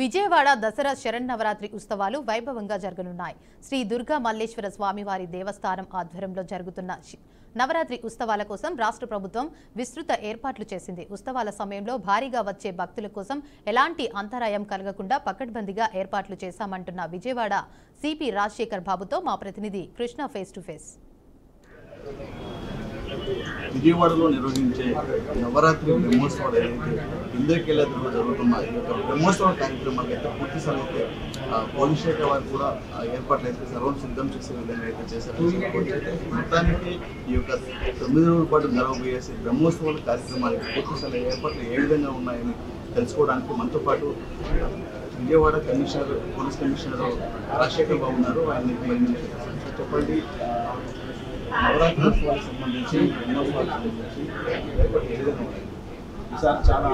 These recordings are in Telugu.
విజయవాడ దసరా శరన్నవరాత్రి ఉత్సవాలు వైభవంగా జరగనున్నాయి. శ్రీ దుర్గా మల్లేశ్వర స్వామివారి దేవస్థానం ఆధ్వర్యంలో జరుగుతున్న నవరాత్రి ఉత్సవాల కోసం రాష్ట్ర ప్రభుత్వం విస్తృత ఏర్పాట్లు చేసింది. ఉత్సవాల సమయంలో భారీగా వచ్చే భక్తుల కోసం ఎలాంటి అంతరాయం కలగకుండా పకడ్బందీగా ఏర్పాట్లు చేశామంటున్న విజయవాడ సిపి రాజశేఖర్ బాబుతో మా ప్రతినిధి కృష్ణ ఫేస్ టు ఫేస్. విజయవాడలో నిర్వహించే నవరాత్రి బ్రహ్మోత్సవాలు ఏదైతే ఇంద్రకీలాద్రిలో జరుగుతున్న ఈ యొక్క బ్రహ్మోత్సవ కార్యక్రమాలకు అయితే పూర్తి స్థాయి అయితే పోలీస్ శాఖ వారు కూడా ఏర్పాట్లు అయితే సర్వం సిద్ధం చేసే విధంగా అయితే చేశారు. మొత్తానికి ఈ యొక్క 9 రోజుల పాటు జరగబోయే బ్రహ్మోత్సవాల కార్యక్రమాలకి పూర్తి స్థాయి ఏర్పాట్లు ఏ విధంగా ఉన్నాయని తెలుసుకోవడానికి మనతో పాటు Vijayawada commissioner police commissioner Rajasekhar Babu ఉన్నారు. ఆయన చెప్పండి, నవరాత్రి ఉత్సవాలకు సంబంధించి బ్రహ్మోత్సవాలకు సంబంధించి ఈసారి చాలా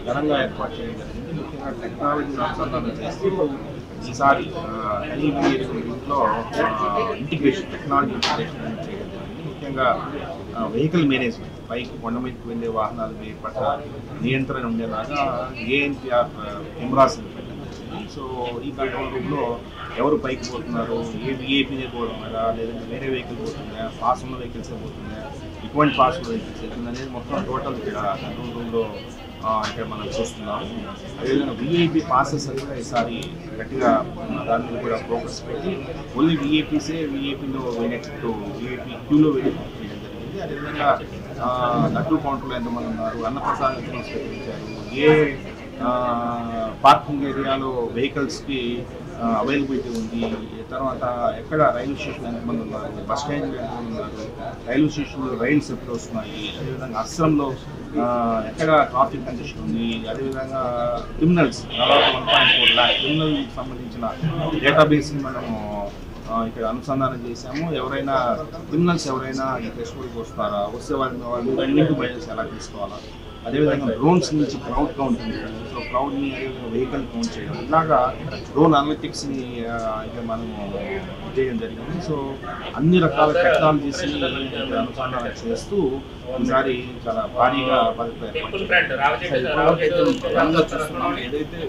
ఘనంగా ఏర్పాటు చేయడం జరిగింది. ముఖ్యంగా టెక్నాలజీ అనుసంధానం చేస్తూ ఈసారి ఇంట్లో ఇంటిగ్రేషన్ టెక్నాలజీ ఇంటిగ్రేషన్ చేయడం జరిగింది. ముఖ్యంగా వెహికల్ మేనేజ్మెంట్, పైకి కొండ మీదకి వెళ్ళే వాహనాల పట్ల నియంత్రణ ఉండేలాగా ఏఎన్పిఆర్ కెమెరాస్ పెట్టడం జరిగింది. సో ఈ కంట్రోల్ రూమ్లో ఎవరు పైకి పోతున్నారు, ఏ విఐపీనే పోతున్నారా, లేదంటే వేరే వెహికల్ పోతున్నాయా, పాస్ ఉన్న వెహికల్సే పోతున్నాయా, ఎటువంటి పాస్ ఉన్న వెహికల్స్ అవుతుంది అనేది మొత్తం టోటల్ ఇక్కడ కంట్రోల్ రూమ్లో ఇక్కడ మనం చూస్తున్నాము. అదేవిధంగా విఐపీ పాసెస్ అని కూడా ఈసారి గట్టిగా దాని మీద కూడా ఫోకస్ పెట్టి ఓన్లీ విఐపీసే విఐపీలో వెళ్ళేటట్టు విఐపీ క్యూలో వెళ్ళి చేయడం జరిగింది. అదేవిధంగా లడ్డూ కౌంటర్లో ఎంతమంది ఉన్నారు, అన్నప్రసాదం ఎంతమంది స్వీకరించారు, ఏ పార్కింగ్ ఏరియాలో వెహికల్స్కి అవైలబిలిటీ ఉంది, తర్వాత ఎక్కడ రైల్వే స్టేషన్ ఎంతమంది ఉన్నారు, బస్ స్టాండ్లో ఎంతమంది ఉన్నారు, రైల్వే స్టేషన్లో రైల్స్ ఎప్పుడు వస్తున్నాయి, అదేవిధంగా అస్సాంలో ఎక్కడ ట్రాఫిక్ కండిషన్ ఉంది, అదేవిధంగా క్రిమినల్స్ దాదాపు 1.4 lakh క్రిమినల్కి సంబంధించిన డేటాబేస్ని మనము ఇక్కడ అనుసంధానం చేశాము. ఎవరైనా క్రిమినల్స్ ఎవరైనా ఈ ఫెస్టివల్కి వస్తారా, వస్తే వాళ్ళు లింక్ బయటేసి ఎలా తీసుకోవాలా, అదేవిధంగా డ్రోన్స్ నుంచి క్రౌడ్ కౌంట్ ఉంది, సో క్రౌడ్ని అదేవిధంగా వెహికల్ కౌంట్ చేయడం, ఇలాగా డ్రోన్ అనలిటిక్స్ని ఇక్కడ మనము చేయడం జరిగింది. సో అన్ని రకాల టెక్నాలజీస్ని అనుసంధానం చేస్తూ ఈసారి చాలా భారీగా చూస్తున్నాం. ఏదైతే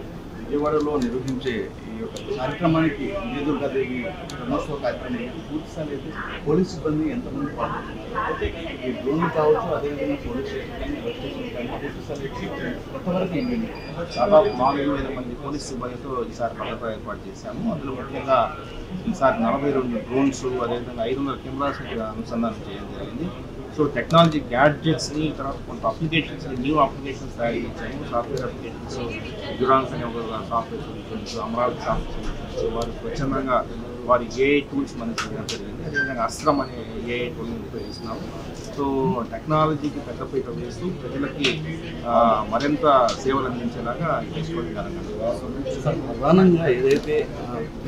విజయవాడలో నిర్వహించే ఈ యొక్క కార్యక్రమానికి విజయదుర్గాదేవి బ్రహ్మోత్సవ కార్యక్రమానికి పూర్తి స్థాయి అయితే పోలీస్ సిబ్బంది ఎంతమంది పాల్గొంటున్నారు, ఈ డ్రోన్లు కావచ్చు, అదేవిధంగా పోలీస్ స్టేషన్ కానీ బస్ స్టేషన్ కానీ పూర్తి స్థాయి కొత్తవరకు ఏంటండి దాదాపు 4,000 మంది పోలీస్ సిబ్బందితో ఈసారి భద్రత ఏర్పాటు చేశాము. అందులో ముఖ్యంగా ఈసారి 42 డ్రోన్స్, అదేవిధంగా 500 కెమెరాస్ అనుసంధానం చేయడం జరిగింది. సో టెక్నాలజీ గ్యాడ్జెట్స్ని, తర్వాత కొంత అప్లికేషన్స్ని, న్యూ అప్లికేషన్స్ తయారు చేశాము. సాఫ్ట్వేర్ అప్లికేషన్స్, డ్యూరాన్స్ అనే ఒక software solutions, Amaravati software solutions, వారు స్వచ్ఛందంగా వారి ఏఐ టూల్స్ మనకి చేయడం జరిగింది. అదేవిధంగా అస్త్రం అనే ఏఐ టూల్ని ఉపయోగిస్తున్నాము. సో టెక్నాలజీకి పెద్దపీట వేస్తూ ప్రజలకి మరింత సేవలు అందించేలాగా ఈ ఫెస్టివల్ ప్రధానంగా ఏదైతే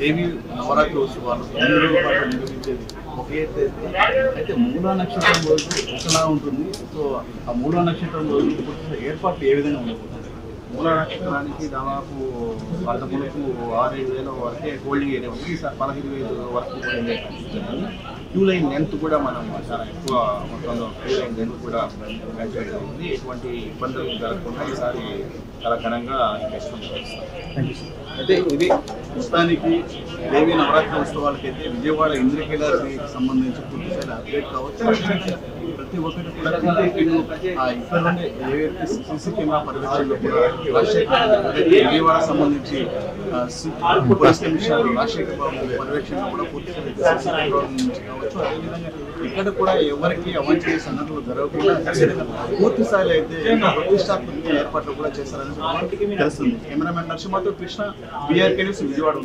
దేవి నవరాత్రి ఉత్సవాలు 9 రోజుల పాటు నిర్వహించేది ఒకే అయితే మూలా నక్షత్రం రోజు ఒకలా ఉంటుంది. సో ఆ మూలా నక్షత్రం రోజు ఏర్పాట్లు ఏ విధంగా ఉండబోతుంది? మూలా నక్షత్రానికి దాదాపు 6,000 వరకే హోల్డింగ్ ఏరియా ఉంది. ఈసారి 15,000 వరకు హోల్డింగ్ ఏరియా కనిపిస్తుంది. క్యూ లైన్ లెంత్ కూడా మనం చాలా ఎక్కువ మొత్తంలో క్యూ లైన్ లెంత్ కూడా పెంచడం ఉంది. ఎటువంటి ఇబ్బందులు జరగకుండా ఈసారి చాలా ఘనంగా ఫెస్టివల్ చేస్తాం. Thank you sir. అయితే ఇది మొత్తానికి దేవి నవరాత్రి ఉత్సవాలకైతే విజయవాడ ఇంద్రకీలాద్రికి సంబంధించి పూర్తి స్థాయి అప్డేట్ కావచ్చు. ప్రతి ఒక్కటి కూడా ఇక్కడ నుండి ఏవైతే సీసీ కెమెరా పర్యవేక్షణలో కూడా విజయవాడ సంబంధించి పోలీస్ కమిషనర్ రాజశేఖర్ బాబు పర్యవేక్షణలో కూడా పూర్తి స్థాయి సీసీ కెమెరా నుంచి కావచ్చు, అదేవిధంగా ఇక్కడ కూడా ఎవరికి అవాంఛనీయ సంఘటనలు జరగకుండా పూర్తి స్థాయిలో అయితే ప్రతిష్టాత్మక ఏర్పాట్లు కూడా చేస్తారని తెలుస్తుంది. కెమెరామెన్ నరసింహతో కృష్ణ, BRK న్యూస్, విజయవాడ.